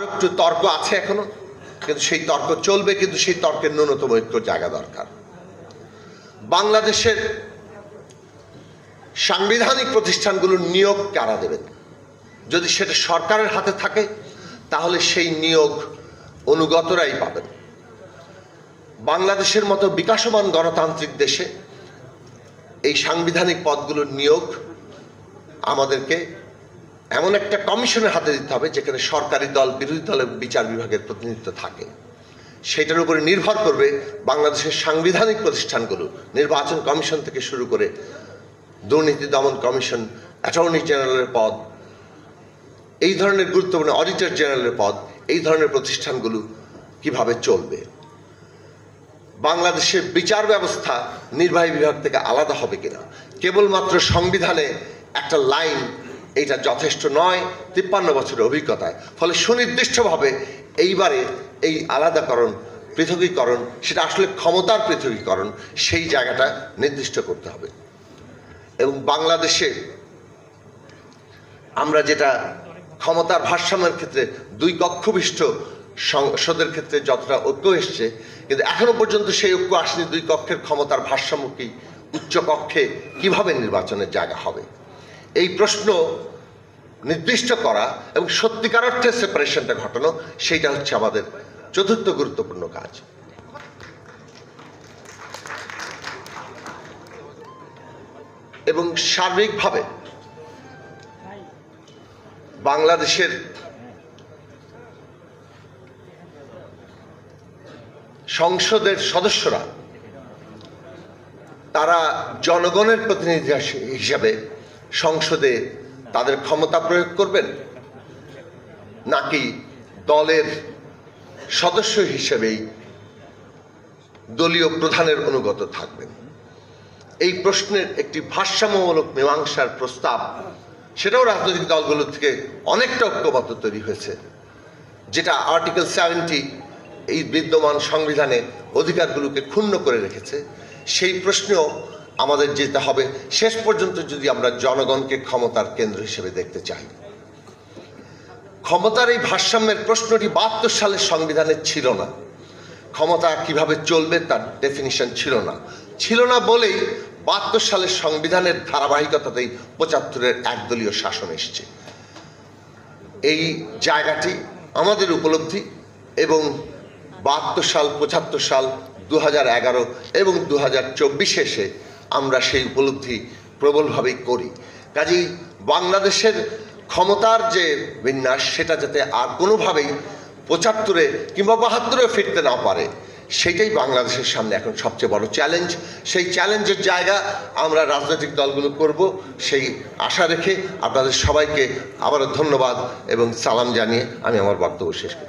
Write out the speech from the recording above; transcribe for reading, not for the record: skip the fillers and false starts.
একটু তর্ক আছে এখনো, কিন্তু সেই তর্ক চলবে, কিন্তু সেই তর্কের ন্যূনতম ঐক্য জায়গা দরকার। বাংলাদেশের সাংবিধানিক প্রতিষ্ঠানগুলোর নিয়োগ কারা দেবেন? যদি সেটা সরকারের হাতে থাকে তাহলে সেই নিয়োগ অনুগতরাই পাবেন। বাংলাদেশের মতো বিকাশমান গণতান্ত্রিক দেশে এই সাংবিধানিক পদগুলোর নিয়োগ আমাদেরকে এমন একটা কমিশনের হাতে দিতে হবে যেখানে সরকারি দল, বিরোধী দলের বিচার বিভাগের প্রতিনিধিত্ব থাকে। সেটার উপরে নির্ভর করবে বাংলাদেশের সাংবিধানিক প্রতিষ্ঠানগুলো, নির্বাচন কমিশন থেকে শুরু করে দুর্নীতি দমন কমিশন, অ্যাটর্নি জেনারেলের পদ, এই ধরনের গুরুত্বপূর্ণ অডিটর জেনারেলের পদ, এই ধরনের প্রতিষ্ঠানগুলো কিভাবে চলবে। বাংলাদেশের বিচার ব্যবস্থা নির্বাহী বিভাগ থেকে আলাদা হবে কিনা, কেবলমাত্র সংবিধানে একটা লাইন এটা যথেষ্ট নয় 53 বছরের অভিজ্ঞতায়। ফলে সুনির্দিষ্টভাবে এইবারে এই আলাদাকরণ, পৃথকীকরণ, সেটা আসলে ক্ষমতার পৃথকীকরণ, সেই জায়গাটা নির্দিষ্ট করতে হবে। এবং বাংলাদেশে আমরা যেটা ক্ষমতার ভারসাম্যের ক্ষেত্রে দুই কক্ষবিষ্ট সংসদের ক্ষেত্রে যতটা ঐক্য এসছে, কিন্তু এখনো পর্যন্ত সেই ঐক্য আসেনি দুই কক্ষের ক্ষমতার ভারসাম্য কি, উচ্চ কক্ষে কিভাবে নির্বাচনের জায়গা হবে, এই প্রশ্ন নির্দিষ্ট করা এবং সত্যিকার অর্থে সেপারেশনটা ঘটানো, সেইটা হচ্ছে আমাদের চতুর্থ গুরুত্বপূর্ণ কাজ। এবং সার্বিকভাবে বাংলাদেশের সংসদের সদস্যরা তারা জনগণের প্রতিনিধি হিসাবে সংসদে তাদের ক্ষমতা প্রয়োগ করবেন, নাকি দলের সদস্য হিসেবেই দলীয় প্রধানের অনুগত থাকবেন? এই প্রশ্নের একটি ভারসাম্যমূলক মীমাংসার প্রস্তাব, সেটাও রাজনৈতিক দলগুলো থেকে অনেকটা ঐক্যমত্য তৈরি হয়েছে, যেটা আর্টিকেল 70 এই বিদ্যমান সংবিধানে অধিকারগুলোকে ক্ষুণ্ণ করে রেখেছে। সেই প্রশ্নেও আমাদের যেতে হবে শেষ পর্যন্ত, যদি আমরা জনগণকে ক্ষমতার কেন্দ্র হিসেবে দেখতে চাই। ক্ষমতার এই ভারসাম্যের প্রশ্নটি 72 সালের সংবিধানে ছিল না। ক্ষমতা কিভাবে চলবে তার ডেফিনিশন ছিল না বলেই 72 সালের সংবিধানের ধারাবাহিকতাতেই 75-এর একদলীয় শাসন এসছে। এই জায়গাটি আমাদের উপলব্ধি, এবং 72 সাল, 75 সাল, 2011 এবং 2024 এসে আমরা সেই উপলব্ধি প্রবলভাবেই করি। কাজেই বাংলাদেশের ক্ষমতার যে বিন্যাস, সেটা যাতে আর কোনোভাবেই 75-এ কিংবা 72-এ ফিরতে না পারে, সেটাই বাংলাদেশের সামনে এখন সবচেয়ে বড় চ্যালেঞ্জ। সেই চ্যালেঞ্জের জায়গা আমরা রাজনৈতিক দলগুলো করব, সেই আশা রেখে আপনাদের সবাইকে আবারও ধন্যবাদ এবং সালাম জানিয়ে আমি আমার বক্তব্য শেষ করি।